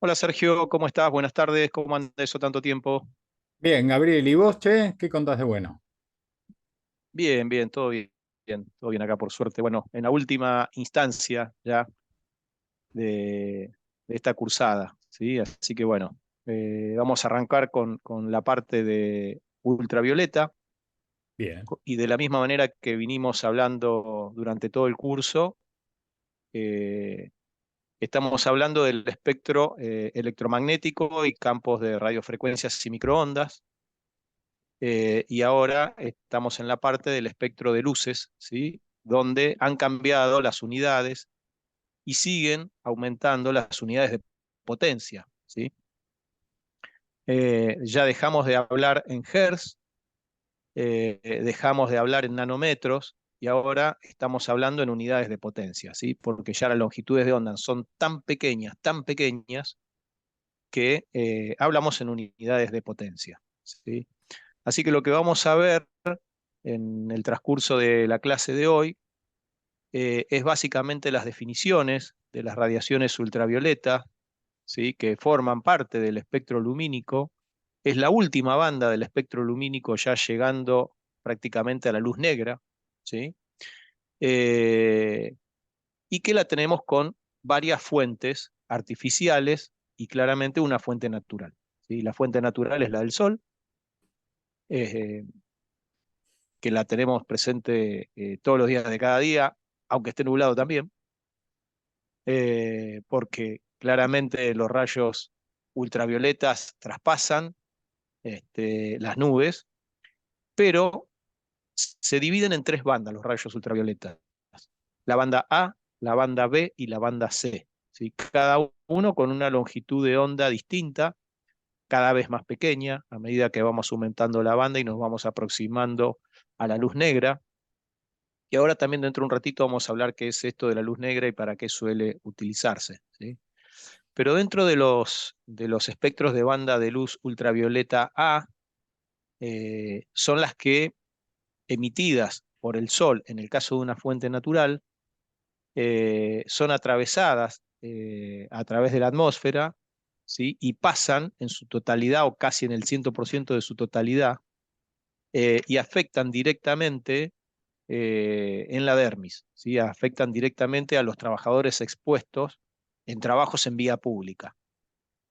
Hola Sergio, ¿cómo estás? Buenas tardes, ¿cómo anda eso tanto tiempo? Bien, Gabriel, ¿y vos, che? ¿Qué contás de bueno? Bien, bien, todo bien acá por suerte. Bueno, en la última instancia ya de esta cursada, ¿sí? Así que bueno, vamos a arrancar con la parte de ultravioleta Bien, y de la misma manera que vinimos hablando durante todo el curso, eh, estamos hablando del espectro electromagnético y campos de radiofrecuencias y microondas. Y ahora estamos en la parte del espectro de luces, ¿sí? Donde han cambiado las unidades y siguen aumentando las unidades de potencia, ¿sí? Ya dejamos de hablar en hertz, dejamos de hablar en nanómetros y ahora estamos hablando en unidades de potencia, ¿sí? Porque ya las longitudes de onda son tan pequeñas que hablamos en unidades de potencia, ¿sí? Así que lo que vamos a ver en el transcurso de la clase de hoy es básicamente las definiciones de las radiaciones ultravioleta, ¿sí? Que forman parte del espectro lumínico. Es la última banda del espectro lumínico ya llegando prácticamente a la luz negra, ¿sí? Eh, y que la tenemos con varias fuentes artificiales y claramente una fuente natural, ¿sí? La fuente natural es la del Sol, eh, que la tenemos presente todos los días de cada día, aunque esté nublado también, porque claramente los rayos ultravioletas traspasan las nubes, pero se dividen en tres bandas los rayos ultravioletas. La banda A, la banda B y la banda C, ¿sí? Cada uno con una longitud de onda distinta, cada vez más pequeña, a medida que vamos aumentando la banda y nos vamos aproximando a la luz negra. Y ahora también dentro de un ratito vamos a hablar qué es esto de la luz negra y para qué suele utilizarse, ¿sí? Pero dentro de los espectros de banda de luz ultravioleta A, son las que emitidas por el Sol, en el caso de una fuente natural, son atravesadas a través de la atmósfera, ¿sí? Y pasan en su totalidad o casi en el 100% de su totalidad y afectan directamente en la dermis, ¿sí? Afectan directamente a los trabajadores expuestos en trabajos en vía pública,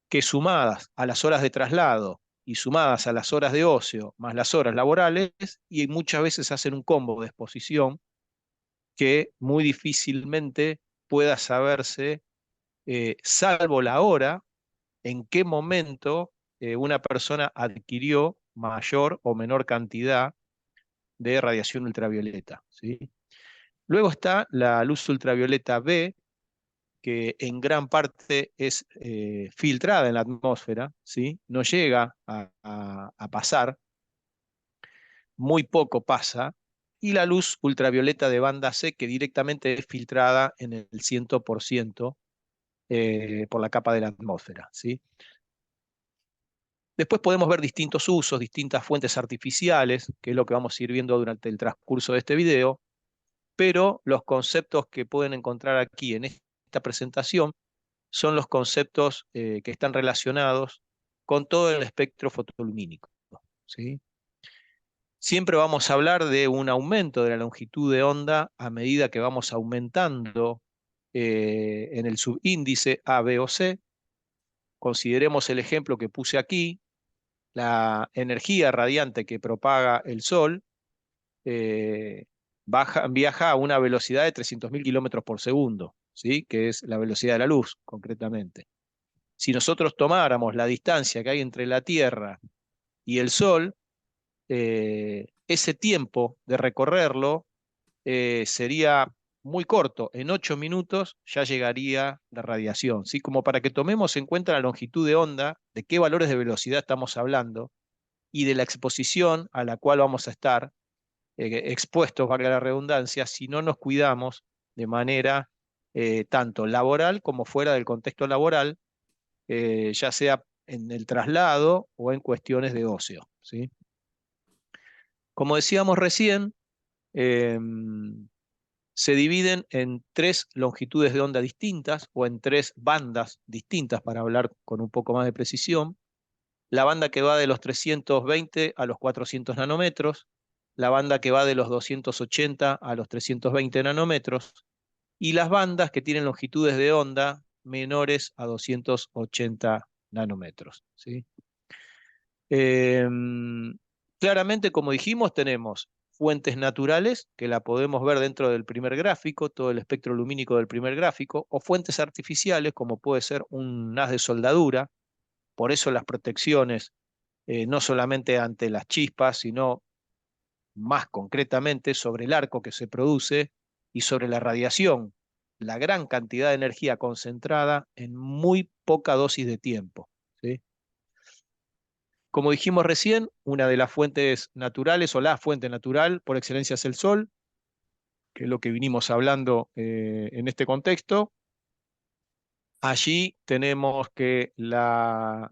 que sumadas a las horas de traslado y sumadas a las horas de ocio, más las horas laborales, y muchas veces hacen un combo de exposición que muy difícilmente pueda saberse, salvo la hora, en qué momento una persona adquirió mayor o menor cantidad de radiación ultravioleta, ¿sí? Luego está la luz ultravioleta B, que en gran parte es filtrada en la atmósfera, ¿sí? No llega a pasar, muy poco pasa, y la luz ultravioleta de banda C, que directamente es filtrada en el 100% por la capa de la atmósfera, ¿sí? Después podemos ver distintos usos, distintas fuentes artificiales, que es lo que vamos a ir viendo durante el transcurso de este video, pero los conceptos que pueden encontrar aquí en esta presentación son los conceptos que están relacionados con todo el espectro fotolumínico, ¿sí? Siempre vamos a hablar de un aumento de la longitud de onda a medida que vamos aumentando en el subíndice A, B o C. Consideremos el ejemplo que puse aquí, la energía radiante que propaga el Sol eh, viaja a una velocidad de 300.000 kilómetros por segundo, ¿sí? Que es la velocidad de la luz, concretamente. Si nosotros tomáramos la distancia que hay entre la Tierra y el Sol, ese tiempo de recorrerlo sería muy corto. En 8 minutos ya llegaría la radiación, ¿sí? Como para que tomemos en cuenta la longitud de onda, de qué valores de velocidad estamos hablando y de la exposición a la cual vamos a estar expuestos, valga la redundancia, si no nos cuidamos de manera tanto laboral como fuera del contexto laboral, ya sea en el traslado o en cuestiones de ocio, ¿sí? Como decíamos recién, eh, se dividen en 3 longitudes de onda distintas o en 3 bandas distintas, para hablar con un poco más de precisión. La banda que va de los 320 a los 400 nanómetros, la banda que va de los 280 a los 320 nanómetros, y las bandas que tienen longitudes de onda menores a 280 nanómetros, ¿sí? Claramente, como dijimos, tenemos fuentes naturales, que la podemos ver dentro del primer gráfico, todo el espectro lumínico del primer gráfico, o fuentes artificiales, como puede ser un haz de soldadura. Por eso las protecciones, no solamente ante las chispas, sino más concretamente sobre el arco que se produce y sobre la radiación, la gran cantidad de energía concentrada en muy poca dosis de tiempo, ¿sí? Como dijimos recién, una de las fuentes naturales o la fuente natural por excelencia es el Sol, que es lo que vinimos hablando en este contexto. Allí tenemos que la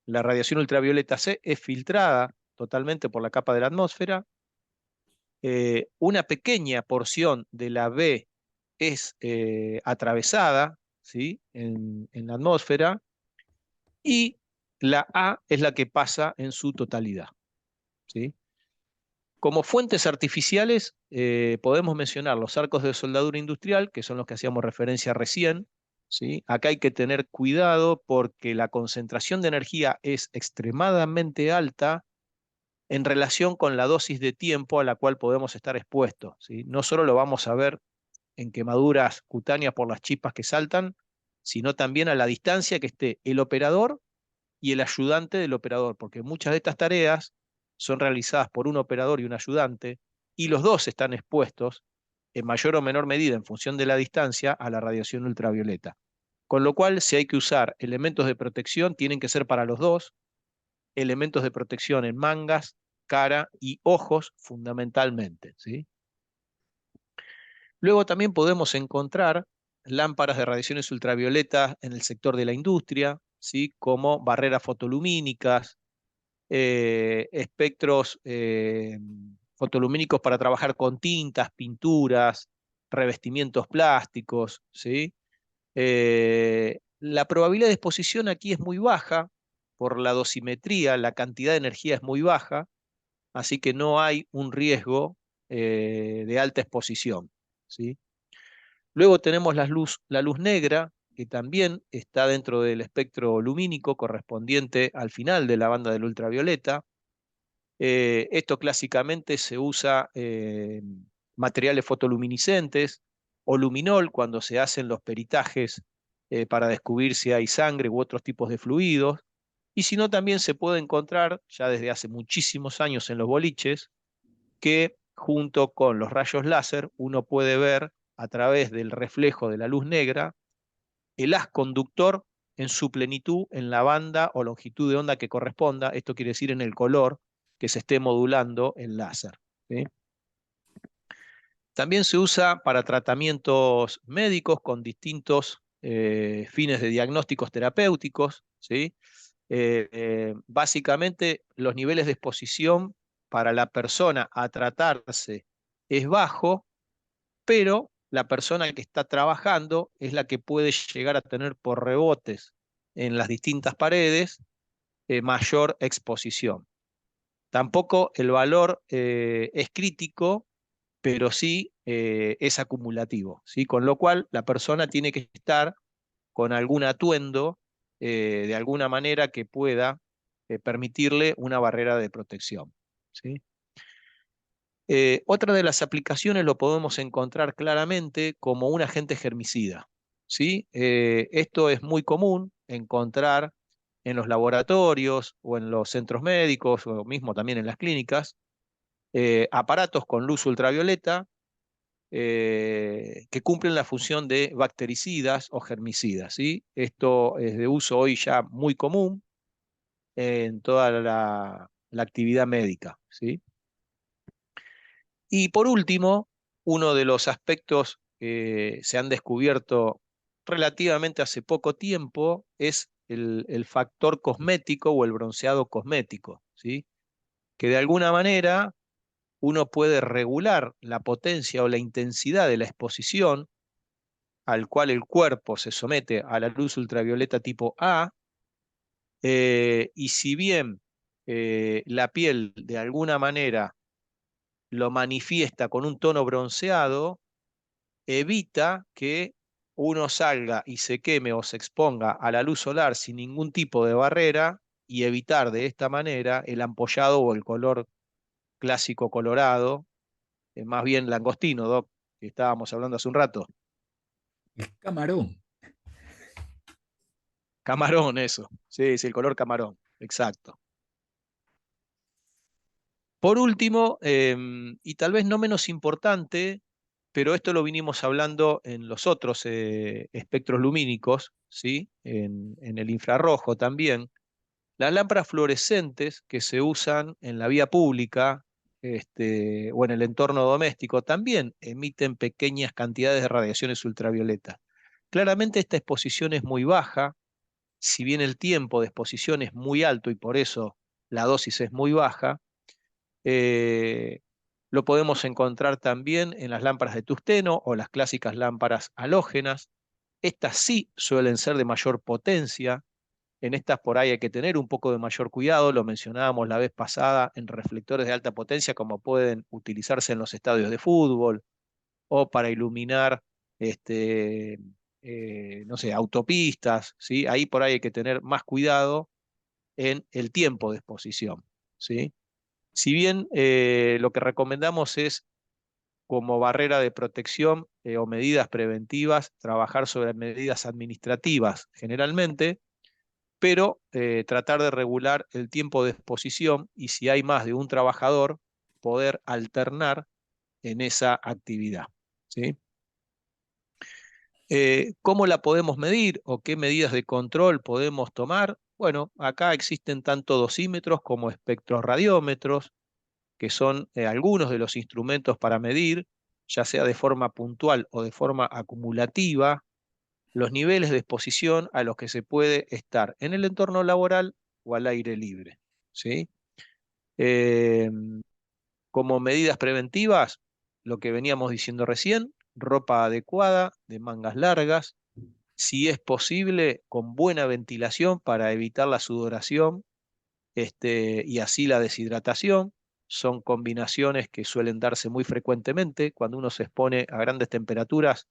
radiación ultravioleta C es filtrada totalmente por la capa de la atmósfera. Una pequeña porción de la B es atravesada, ¿sí?, en la atmósfera, y la A es la que pasa en su totalidad, ¿sí? Como fuentes artificiales, podemos mencionar los arcos de soldadura industrial, que son los que hacíamos referencia recién, ¿sí? Acá hay que tener cuidado porque la concentración de energía es extremadamente alta en relación con la dosis de tiempo a la cual podemos estar expuestos, ¿sí? No solo lo vamos a ver en quemaduras cutáneas por las chispas que saltan, sino también a la distancia que esté el operador y el ayudante del operador, porque muchas de estas tareas son realizadas por un operador y un ayudante, y los dos están expuestos, en mayor o menor medida, en función de la distancia, a la radiación ultravioleta. Con lo cual, si hay que usar elementos de protección, tienen que ser para los dos, elementos de protección en mangas, cara y ojos fundamentalmente, ¿sí? Luego también podemos encontrar lámparas de radiaciones ultravioletas en el sector de la industria, ¿sí?, como barreras fotolumínicas, espectros fotolumínicos para trabajar con tintas, pinturas, revestimientos plásticos, ¿sí? La probabilidad de exposición aquí es muy baja por la dosimetría, la cantidad de energía es muy baja, así que no hay un riesgo de alta exposición, ¿sí? Luego tenemos la luz negra, que también está dentro del espectro lumínico correspondiente al final de la banda del ultravioleta. Esto clásicamente se usa en materiales fotoluminiscentes o luminol cuando se hacen los peritajes para descubrir si hay sangre u otros tipos de fluidos. Y si no, también se puede encontrar ya desde hace muchísimos años en los boliches que junto con los rayos láser uno puede ver a través del reflejo de la luz negra el haz conductor en su plenitud en la banda o longitud de onda que corresponda, esto quiere decir en el color que se esté modulando el láser, ¿sí? También se usa para tratamientos médicos con distintos fines de diagnósticos terapéuticos, ¿sí? Básicamente los niveles de exposición para la persona a tratarse es bajo, pero la persona que está trabajando es la que puede llegar a tener por rebotes en las distintas paredes mayor exposición. Tampoco el valor es crítico, pero sí es acumulativo, ¿sí? Con lo cual la persona tiene que estar con algún atuendo de alguna manera que pueda permitirle una barrera de protección, ¿sí? Otra de las aplicaciones lo podemos encontrar claramente como un agente germicida, ¿sí? Esto es muy común encontrar en los laboratorios o en los centros médicos o mismo también en las clínicas, aparatos con luz ultravioleta que cumplen la función de bactericidas o germicidas, ¿sí? Esto es de uso hoy ya muy común en toda la actividad médica, ¿sí? Y por último, uno de los aspectos que se han descubierto relativamente hace poco tiempo es el factor cosmético o el bronceado cosmético, ¿sí? Que de alguna manera uno puede regular la potencia o la intensidad de la exposición al cual el cuerpo se somete a la luz ultravioleta tipo A, y si bien la piel de alguna manera lo manifiesta con un tono bronceado, evita que uno salga y se queme o se exponga a la luz solar sin ningún tipo de barrera y evitar de esta manera el ampollado o el color clásico colorado, más bien langostino, Doc, que estábamos hablando hace un rato. El camarón. Camarón, eso. Sí, sí, el color camarón, exacto. Por último, y tal vez no menos importante, pero esto lo vinimos hablando en los otros espectros lumínicos, ¿sí? En el infrarrojo también. Las lámparas fluorescentes que se usan en la vía pública, o en el entorno doméstico también emiten pequeñas cantidades de radiaciones ultravioletas. Claramente esta exposición es muy baja, si bien el tiempo de exposición es muy alto y por eso la dosis es muy baja. eh, lo podemos encontrar también en las lámparas de tungsteno o las clásicas lámparas halógenas. Estas sí suelen ser de mayor potencia. En estas por ahí hay que tener un poco de mayor cuidado, lo mencionábamos la vez pasada en reflectores de alta potencia como pueden utilizarse en los estadios de fútbol o para iluminar, no sé, autopistas, ¿sí? Ahí por ahí hay que tener más cuidado en el tiempo de exposición, ¿sí? Si bien lo que recomendamos es como barrera de protección o medidas preventivas, trabajar sobre medidas administrativas generalmente, pero tratar de regular el tiempo de exposición y si hay más de un trabajador, poder alternar en esa actividad, ¿sí? ¿Cómo la podemos medir o qué medidas de control podemos tomar? Bueno, acá existen tanto dosímetros como espectroradiómetros, que son algunos de los instrumentos para medir, ya sea de forma puntual o de forma acumulativa, los niveles de exposición a los que se puede estar en el entorno laboral o al aire libre, ¿sí? Eh, Como medidas preventivas, lo que veníamos diciendo recién, ropa adecuada, de mangas largas, si es posible, con buena ventilación para evitar la sudoración, y así la deshidratación. Son combinaciones que suelen darse muy frecuentemente cuando uno se expone a grandes temperaturas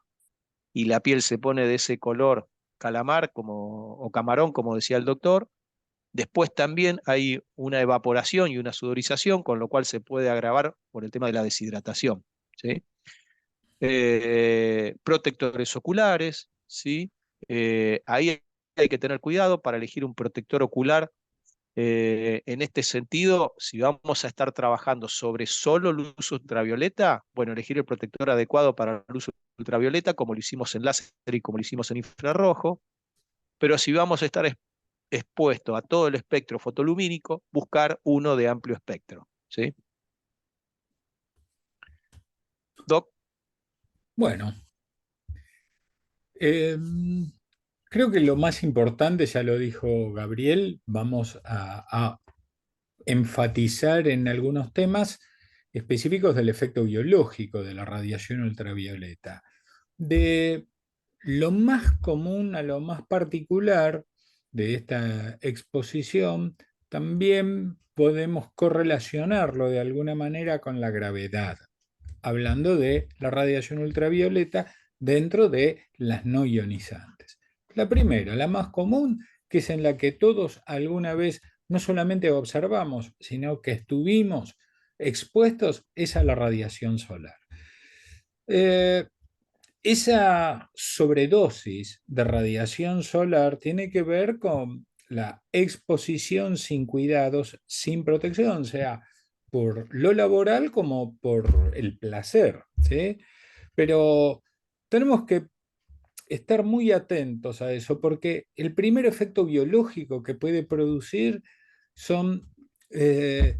y la piel se pone de ese color calamar o camarón, como decía el doctor. Después también hay una evaporación y una sudorización, con lo cual se puede agravar por el tema de la deshidratación, ¿sí? Protectores oculares, ¿sí? Ahí hay que tener cuidado para elegir un protector ocular. En este sentido, si vamos a estar trabajando sobre solo luz ultravioleta, bueno, elegir el protector adecuado para la luz ultravioleta, como lo hicimos en láser y como lo hicimos en infrarrojo, pero si vamos a estar expuesto a todo el espectro fotolumínico, buscar uno de amplio espectro, ¿sí? Doc, Bueno, eh, creo que lo más importante, ya lo dijo Gabriel, vamos a enfatizar en algunos temas específicos del efecto biológico de la radiación ultravioleta. De lo más común a lo más particular de esta exposición, también podemos correlacionarlo de alguna manera con la gravedad, hablando de la radiación ultravioleta dentro de las no ionizantes. La primera, la más común, que es en la que todos alguna vez no solamente observamos, sino que estuvimos expuestos, es a la radiación solar. Eh, esa sobredosis de radiación solar tiene que ver con la exposición sin cuidados, sin protección, sea por lo laboral como por el placer, ¿sí? Pero tenemos que estar muy atentos a eso porque el primer efecto biológico que puede producir son eh,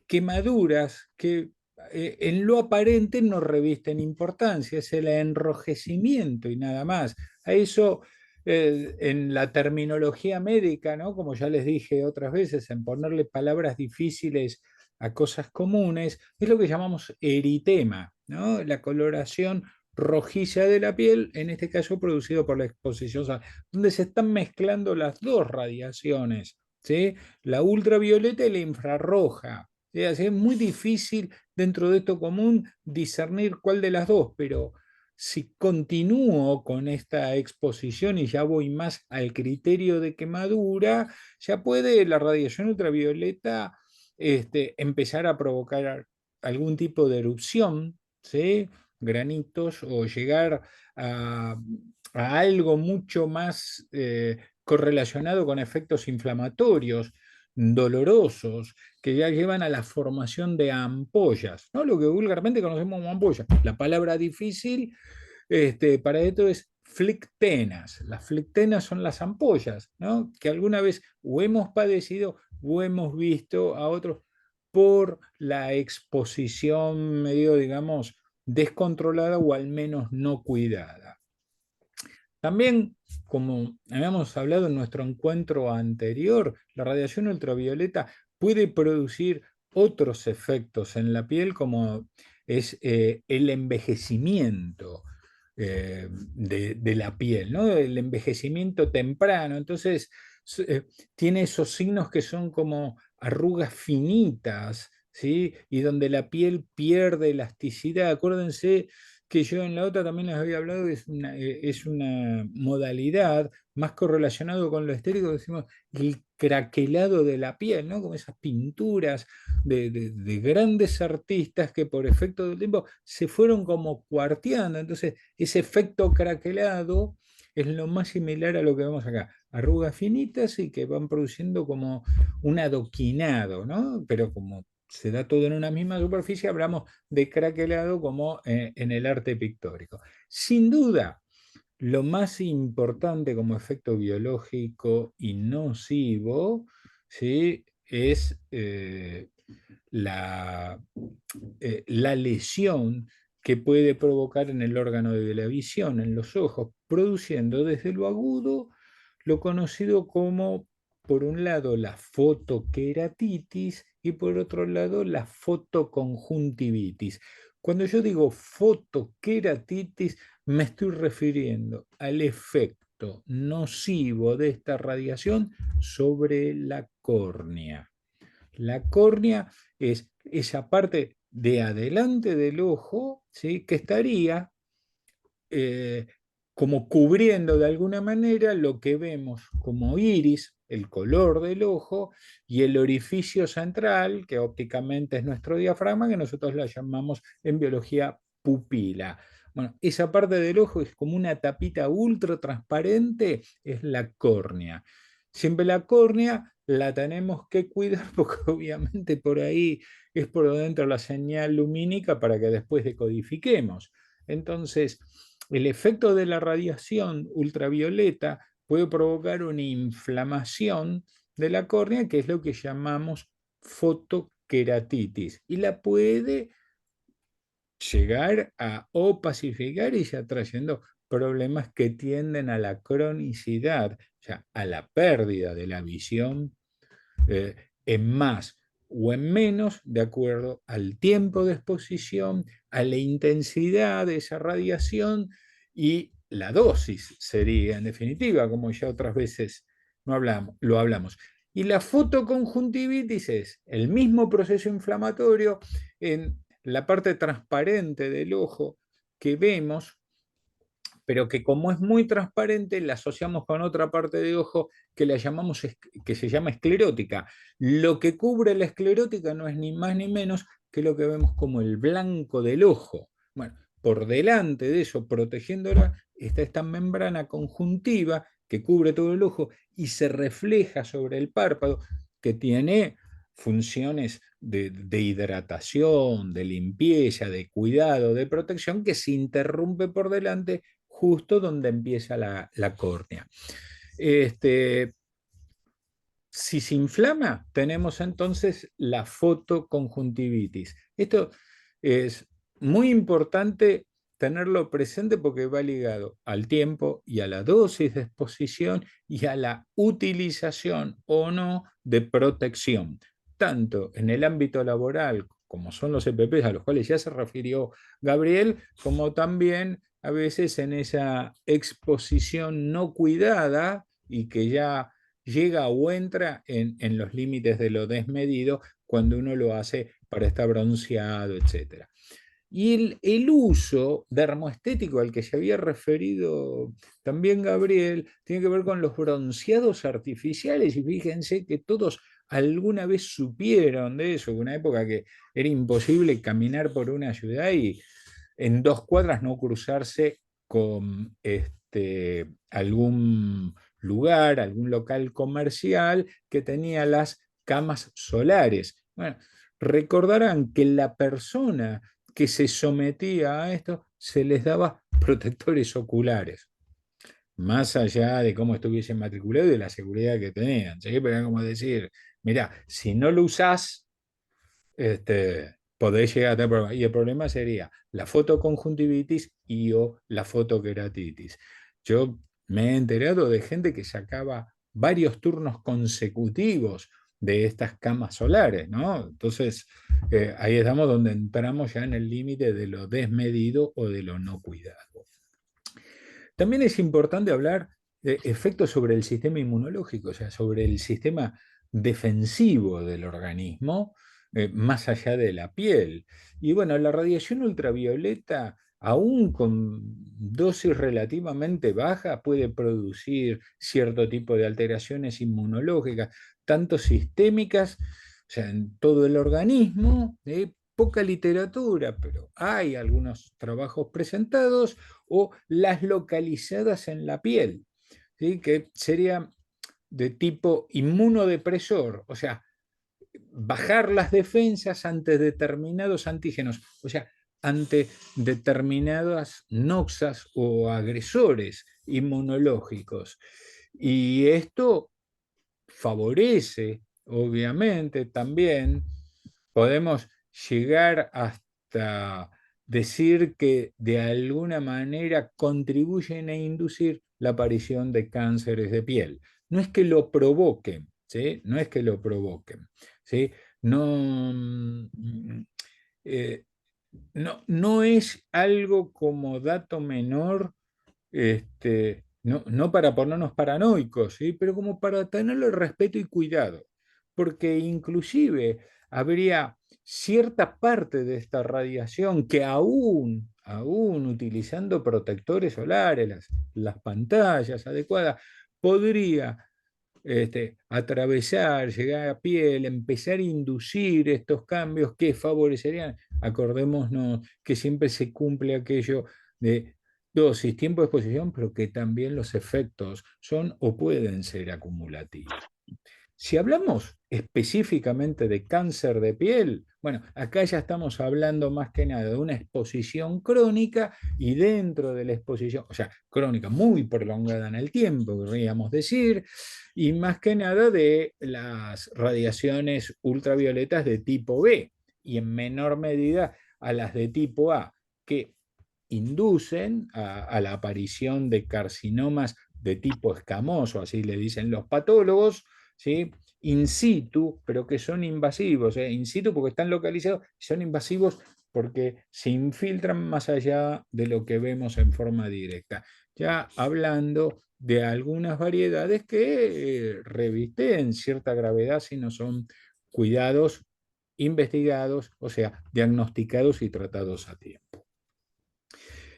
quemaduras que en lo aparente no revisten importancia, es el enrojecimiento y nada más. A eso, en la terminología médica, ¿no? Como ya les dije otras veces, en ponerle palabras difíciles a cosas comunes, es lo que llamamos eritema, ¿no? La coloración rojiza de la piel, en este caso producido por la exposición solar, donde se están mezclando las dos radiaciones, ¿sí? La ultravioleta y la infrarroja. ¿Sí? Así es muy difícil dentro de esto común discernir cuál de las dos, pero si continúo con esta exposición y ya voy más al criterio de quemadura, ya puede la radiación ultravioleta empezar a provocar algún tipo de erupción, ¿sí? Granitos, o llegar a, a algo mucho más correlacionado con efectos inflamatorios, dolorosos, que ya llevan a la formación de ampollas, ¿no? Lo que vulgarmente conocemos como ampollas. La palabra difícil para esto es flictenas. Las flictenas son las ampollas, ¿no? Que alguna vez o hemos padecido o hemos visto a otros por la exposición medio, digamos, descontrolada o al menos no cuidada. También, como habíamos hablado en nuestro encuentro anterior, la radiación ultravioleta puede producir otros efectos en la piel, como es el envejecimiento de la piel, ¿no? El envejecimiento temprano. Entonces, tiene esos signos que son como arrugas finitas, ¿sí? Y donde la piel pierde elasticidad. Acuérdense que yo en la otra también les había hablado, es una modalidad más correlacionado con lo estético, decimos el craquelado de la piel, ¿no? Como esas pinturas de grandes artistas que por efecto del tiempo se fueron como cuarteando. Entonces, ese efecto craquelado es lo más similar a lo que vemos acá. Arrugas finitas y que van produciendo como un adoquinado, ¿no? Pero como se da todo en una misma superficie, hablamos de craquelado como en el arte pictórico. Sin duda, lo más importante como efecto biológico y nocivo, ¿sí? Es la, la lesión que puede provocar en el órgano de la visión, en los ojos, produciendo desde lo agudo lo conocido como, por un lado, la fotoqueratitis y por otro lado, la fotoconjuntivitis. Cuando yo digo fotoqueratitis, me estoy refiriendo al efecto nocivo de esta radiación sobre la córnea. La córnea es esa parte de adelante del ojo, ¿sí? Que estaría eh, como cubriendo de alguna manera lo que vemos como iris, el color del ojo, y el orificio central, que ópticamente es nuestro diafragma, que nosotros la llamamos en biología pupila. Bueno, esa parte del ojo es como una tapita ultra transparente, es la córnea. Siempre la córnea la tenemos que cuidar porque obviamente por ahí es por donde entra la señal lumínica para que después decodifiquemos. Entonces, el efecto de la radiación ultravioleta puede provocar una inflamación de la córnea, que es lo que llamamos fotoqueratitis, y la puede llegar a opacificar y ya trayendo problemas que tienden a la cronicidad, o sea, a la pérdida de la visión en más o en menos, de acuerdo al tiempo de exposición, a la intensidad de esa radiación y la dosis sería, en definitiva, como ya otras veces no hablamos, lo hablamos. Y la fotoconjuntivitis es el mismo proceso inflamatorio en la parte transparente del ojo que vemos, pero que como es muy transparente, la asociamos con otra parte de ojo que la llamamos, que se llama esclerótica. Lo que cubre la esclerótica no es ni más ni menos que lo que vemos como el blanco del ojo. Bueno, por delante de eso, protegiéndola, está esta membrana conjuntiva que cubre todo el ojo y se refleja sobre el párpado, que tiene funciones de hidratación, de limpieza, de cuidado, de protección, que se interrumpe por delante justo donde empieza la córnea. Si se inflama, tenemos entonces la fotoconjuntivitis. Esto es muy importante tenerlo presente porque va ligado al tiempo y a la dosis de exposición y a la utilización o no de protección. tanto en el ámbito laboral, como son los EPPs a los cuales ya se refirió Gabriel, como también a veces en esa exposición no cuidada y que ya llega o entra en los límites de lo desmedido cuando uno lo hace para estar bronceado, etc. Y el uso dermoestético al que se había referido también Gabriel tiene que ver con los bronceados artificiales, y fíjense que todos alguna vez supieron de eso, una época que era imposible caminar por una ciudad y en 2 cuadras no cruzarse con algún lugar, algún local comercial que tenía las camas solares. Bueno, recordarán que la persona que se sometía a esto se les daba protectores oculares, más allá de cómo estuviesen matriculados y de la seguridad que tenían. ¿Sí? Pero era como decir, mira, si no lo usás, podés llegar a tener problemas. Y el problema sería la fotoconjuntivitis y o la fotoqueratitis. Yo me he enterado de gente que sacaba varios turnos consecutivos de estas camas solares, ¿no? Entonces, ahí estamos donde entramos ya en el límite de lo desmedido o de lo no cuidado. También es importante hablar de efectos sobre el sistema inmunológico, o sea, sobre el sistema defensivo del organismo, más allá de la piel. Y bueno, la radiación ultravioleta, aún con dosis relativamente baja, puede producir cierto tipo de alteraciones inmunológicas, tanto sistémicas, o sea, en todo el organismo, poca literatura, pero hay algunos trabajos presentados, o las localizadas en la piel, ¿sí? Que sería de tipo inmunodepresor, o sea, bajar las defensas ante determinados antígenos, o sea, ante determinadas noxas o agresores inmunológicos. Y esto favorece, obviamente, también podemos llegar hasta decir que de alguna manera contribuyen a inducir la aparición de cánceres de piel. No es que lo provoquen, ¿sí? No es que lo provoquen, ¿sí? No, eh, no es algo como dato menor, no para ponernos paranoicos, ¿sí? Pero como para tenerle respeto y cuidado, porque inclusive habría cierta parte de esta radiación que aún utilizando protectores solares, las pantallas adecuadas, podría atravesar, llegar a piel, empezar a inducir estos cambios que favorecerían. Acordémonos que siempre se cumple aquello de dosis, tiempo de exposición, pero que también los efectos son o pueden ser acumulativos. Si hablamos específicamente de cáncer de piel, bueno, acá ya estamos hablando más que nada de una exposición crónica, y dentro de la exposición, o sea, crónica muy prolongada en el tiempo, podríamos decir, y más que nada de las radiaciones ultravioletas de tipo B, y en menor medida a las de tipo A, que inducen a la aparición de carcinomas de tipo escamoso, así le dicen los patólogos, ¿sí? In situ, pero que son invasivos, in situ porque están localizados, son invasivos porque se infiltran más allá de lo que vemos en forma directa. Ya hablando de algunas variedades que revisten cierta gravedad si no son cuidados, investigados, o sea, diagnosticados y tratados a tiempo.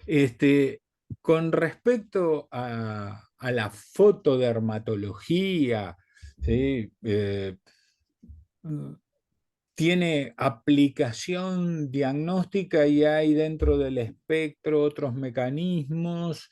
Este, con respecto a la fotodermatología, ¿sí? Tiene aplicación diagnóstica y hay dentro del espectro otros mecanismos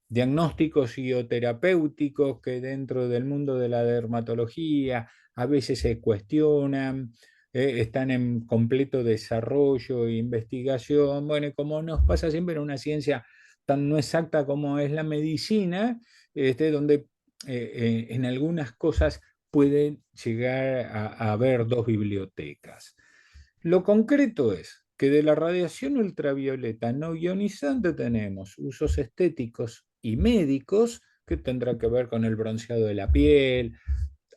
diagnósticos y o terapéuticos que dentro del mundo de la dermatología a veces se cuestionan, están en completo desarrollo e investigación. Bueno, como nos pasa siempre en una ciencia tan no exacta como es la medicina, donde en algunas cosas pueden llegar a haber dos bibliotecas. Lo concreto es que de la radiación ultravioleta no ionizante tenemos usos estéticos y médicos que tendrán que ver con el bronceado de la piel,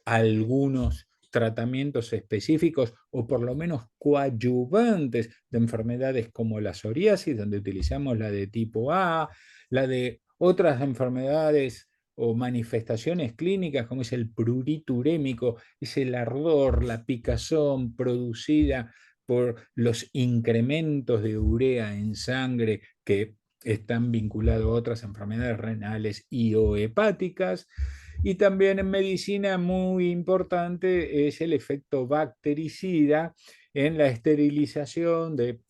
algunos tratamientos específicos o por lo menos coadyuvantes de enfermedades como la psoriasis, donde utilizamos la de tipo A, la de otras enfermedades o manifestaciones clínicas como es el prurito urémico, es el ardor, la picazón producida por los incrementos de urea en sangre que están vinculados a otras enfermedades renales y o hepáticas. Y también en medicina muy importante es el efecto bactericida en la esterilización de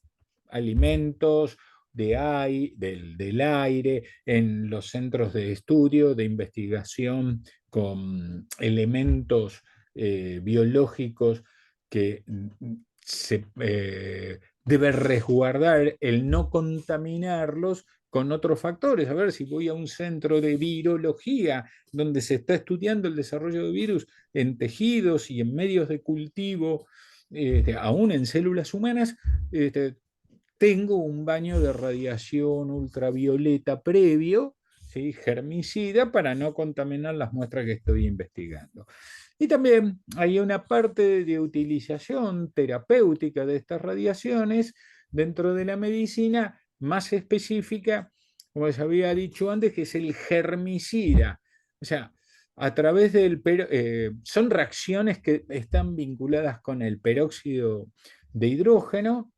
alimentos, del aire, en los centros de estudio, de investigación con elementos biológicos que se debe resguardar el no contaminarlos con otros factores. A ver, si voy a un centro de virología donde se está estudiando el desarrollo de virus en tejidos y en medios de cultivo, aún en células humanas, tengo un baño de radiación ultravioleta previo, ¿sí? Germicida, para no contaminar las muestras que estoy investigando. Y también hay una parte de utilización terapéutica de estas radiaciones dentro de la medicina más específica, como les había dicho antes, que es el germicida. O sea, a través son reacciones que están vinculadas con el peróxido de hidrógeno,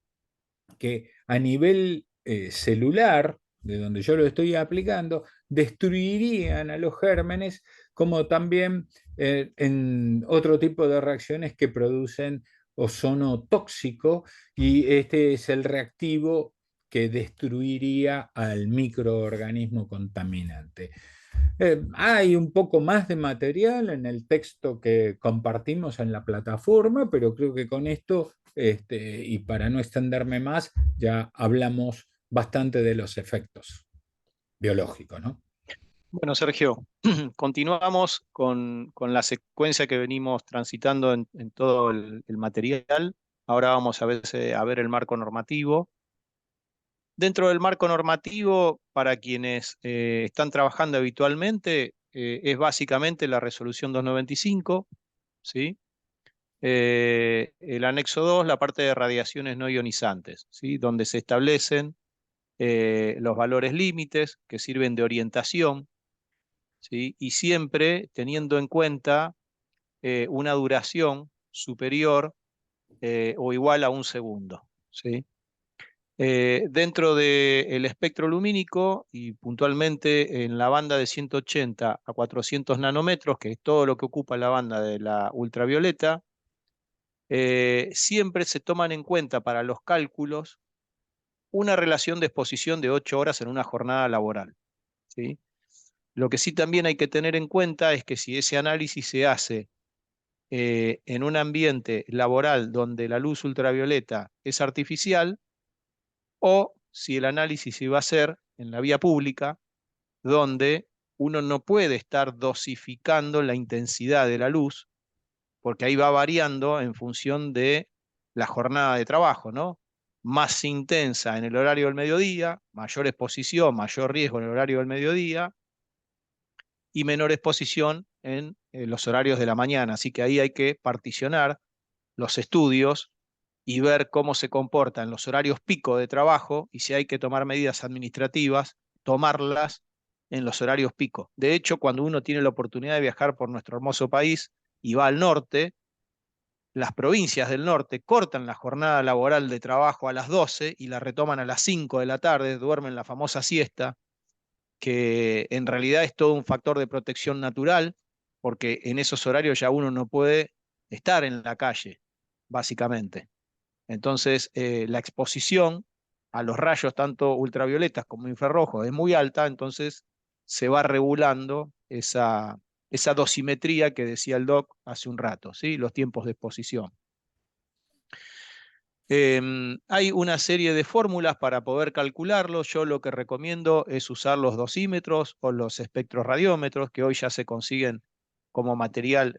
que a nivel celular, de donde yo lo estoy aplicando, destruirían a los gérmenes, como también en otro tipo de reacciones que producen ozono tóxico, y este es el reactivo que destruiría al microorganismo contaminante. Hay un poco más de material en el texto que compartimos en la plataforma, pero creo que con esto, y para no extenderme más, ya hablamos bastante de los efectos biológicos, ¿no? Bueno, Sergio, continuamos con la secuencia que venimos transitando en todo el material. Ahora vamos a ver el marco normativo. Dentro del marco normativo, para quienes están trabajando habitualmente, es básicamente la resolución 295, ¿sí? El anexo 2, la parte de radiaciones no ionizantes, ¿sí? Donde se establecen los valores límites que sirven de orientación, ¿sí? Y siempre teniendo en cuenta una duración superior o igual a un segundo, ¿sí? Dentro del espectro lumínico y puntualmente en la banda de 180 a 400 nanómetros, que es todo lo que ocupa la banda de la ultravioleta, siempre se toman en cuenta para los cálculos una relación de exposición de 8 horas en una jornada laboral, ¿sí? Lo que sí también hay que tener en cuenta es que si ese análisis se hace en un ambiente laboral donde la luz ultravioleta es artificial, o si el análisis se va a hacer en la vía pública, donde uno no puede estar dosificando la intensidad de la luz, porque ahí va variando en función de la jornada de trabajo, ¿no? Más intensa en el horario del mediodía, mayor exposición, mayor riesgo en el horario del mediodía, y menor exposición en los horarios de la mañana. Así que ahí hay que particionar los estudios y ver cómo se comporta en los horarios pico de trabajo y si hay que tomar medidas administrativas, tomarlas en los horarios pico. De hecho, cuando uno tiene la oportunidad de viajar por nuestro hermoso país y va al norte, las provincias del norte cortan la jornada laboral de trabajo a las 12 y la retoman a las 5 de la tarde, duermen la famosa siesta, que en realidad es todo un factor de protección natural, porque en esos horarios ya uno no puede estar en la calle, básicamente. Entonces, la exposición a los rayos tanto ultravioletas como infrarrojos es muy alta, entonces se va regulando esa dosimetría que decía el doc hace un rato, ¿sí? Los tiempos de exposición. Hay una serie de fórmulas para poder calcularlo. Yo lo que recomiendo es usar los dosímetros o los espectroradiómetros, que hoy ya se consiguen como material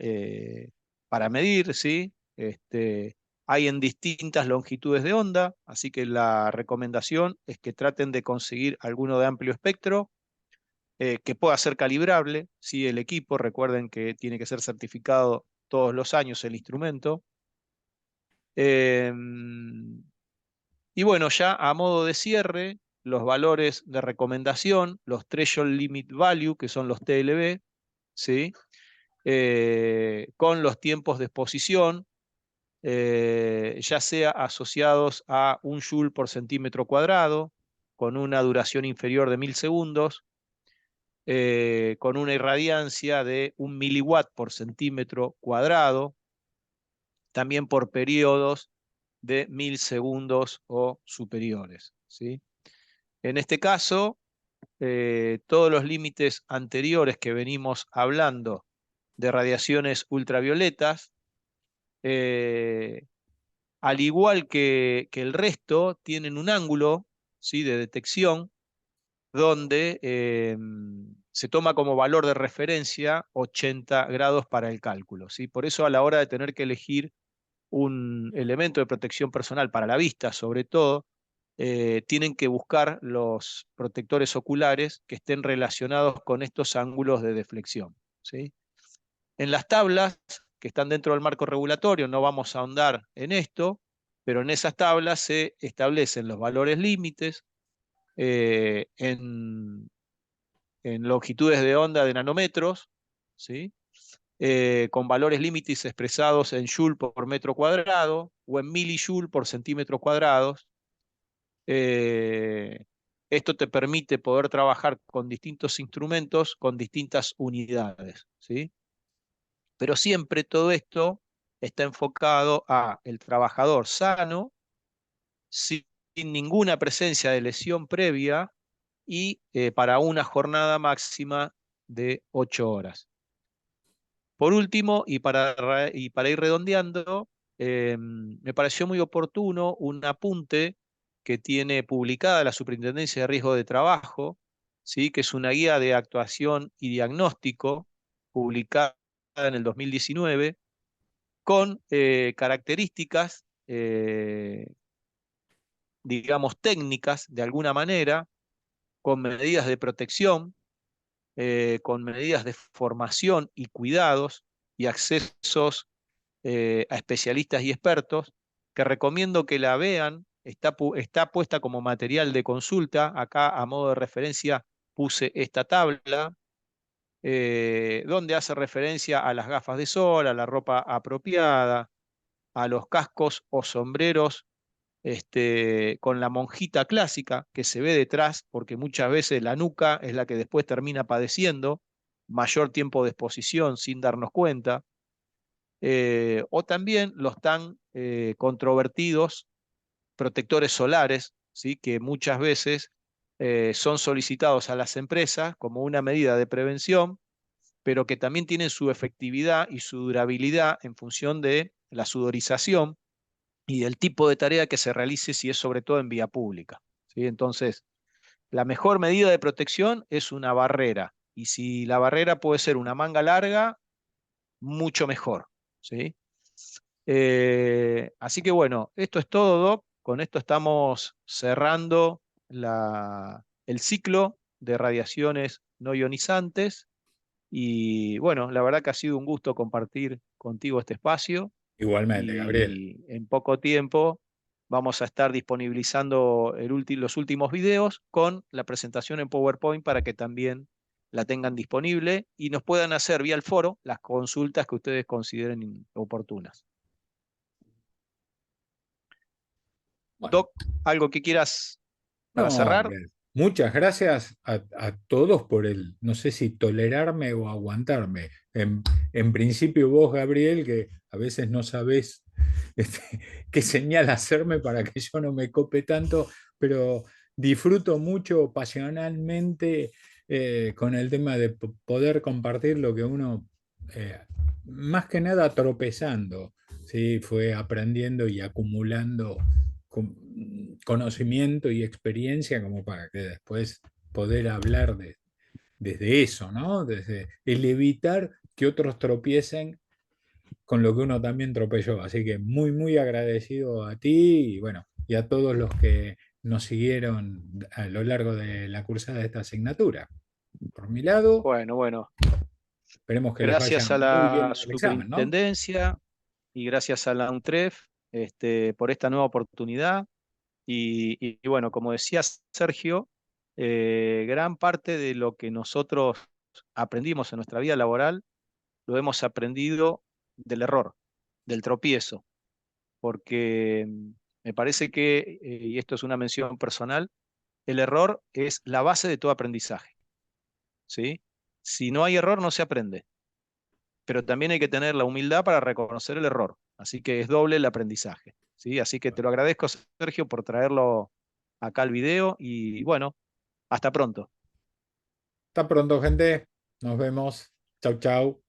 para medir, ¿sí? Hay en distintas longitudes de onda, así que la recomendación es que traten de conseguir alguno de amplio espectro, que pueda ser calibrable, ¿sí? El equipo, recuerden que tiene que ser certificado todos los años el instrumento. Y bueno, ya a modo de cierre, los valores de recomendación, los Threshold Limit Value, que son los TLV, ¿sí? Con los tiempos de exposición, ya sea asociados a 1 joule por centímetro cuadrado, con una duración inferior de 1000 segundos, con una irradiancia de 1 miliwatt por centímetro cuadrado, también por periodos de 1000 segundos o superiores, ¿sí? En este caso, todos los límites anteriores que venimos hablando de radiaciones ultravioletas, al igual que el resto, tienen un ángulo, ¿sí?, de detección donde se toma como valor de referencia 80 grados para el cálculo, ¿sí? Por eso a la hora de tener que elegir un elemento de protección personal para la vista, sobre todo, tienen que buscar los protectores oculares que estén relacionados con estos ángulos de deflexión, ¿sí? En las tablas que están dentro del marco regulatorio, no vamos a ahondar en esto, pero en esas tablas se establecen los valores límites eh, en, en longitudes de onda de nanómetros, ¿sí? Con valores límites expresados en joule por metro cuadrado o en milijoule por centímetros cuadrados. Eh, Esto te permite poder trabajar con distintos instrumentos, con distintas unidades, ¿sí? Pero siempre todo esto está enfocado a el trabajador sano, sin ninguna presencia de lesión previa y para una jornada máxima de 8 horas. Por último, y para ir redondeando, me pareció muy oportuno un apunte que tiene publicada la Superintendencia de Riesgo de Trabajo, ¿sí?, que es una guía de actuación y diagnóstico publicada en el 2019, con características, digamos, técnicas de alguna manera, con medidas de protección, con medidas de formación y cuidados y accesos a especialistas y expertos, que recomiendo que la vean. Está puesta como material de consulta. Acá, a modo de referencia, puse esta tabla, donde hace referencia a las gafas de sol, a la ropa apropiada, a los cascos o sombreros con la monjita clásica que se ve detrás, porque muchas veces la nuca es la que después termina padeciendo mayor tiempo de exposición sin darnos cuenta, o también los tan controvertidos protectores solares, ¿sí?, que muchas veces son solicitados a las empresas como una medida de prevención, pero que también tienen su efectividad y su durabilidad en función de la sudorización y del tipo de tarea que se realice, si es sobre todo en vía pública, ¿sí? Entonces, la mejor medida de protección es una barrera, y si la barrera puede ser una manga larga, mucho mejor, ¿sí? Así que bueno, esto es todo, Doc. Con esto estamos cerrando el ciclo de radiaciones no ionizantes. Y bueno, la verdad que ha sido un gusto compartir contigo este espacio, Igualmente, Gabriel. y en poco tiempo vamos a estar disponibilizando los últimos videos con la presentación en PowerPoint para que también la tengan disponible y nos puedan hacer vía el foro las consultas que ustedes consideren oportunas. Bueno, Doc, ¿algo que quieras para no, cerrar? muchas gracias a todos por el, no sé si tolerarme o aguantarme. En principio vos, Gabriel, que a veces no sabés este, qué señal hacerme para que yo no me cope tanto, pero disfruto mucho pasionalmente con el tema de poder compartir lo que uno, eh, más que nada tropezando, ¿sí? Fue aprendiendo y acumulando conocimiento y experiencia como para que después poder hablar desde eso, ¿no? Desde el evitar que otros tropiecen con lo que uno también tropezó. Así que muy, muy agradecido a ti y bueno, y a todos los que nos siguieron a lo largo de la cursada de esta asignatura. Por mi lado, Bueno, bueno. Esperemos que les vaya Gracias a muy bien la en el examen, ¿no? superintendencia y gracias a la UNTREF por esta nueva oportunidad. Y bueno, como decía Sergio, gran parte de lo que nosotros aprendimos en nuestra vida laboral lo hemos aprendido del error, del tropiezo, porque me parece que, y esto es una mención personal, el error es la base de todo aprendizaje, ¿sí? Si no hay error, no se aprende, pero también hay que tener la humildad para reconocer el error, así que es doble el aprendizaje, ¿sí? Así que te lo agradezco, Sergio, por traerlo acá al video y bueno, hasta pronto. Hasta pronto, gente. Nos vemos. Chau, chau.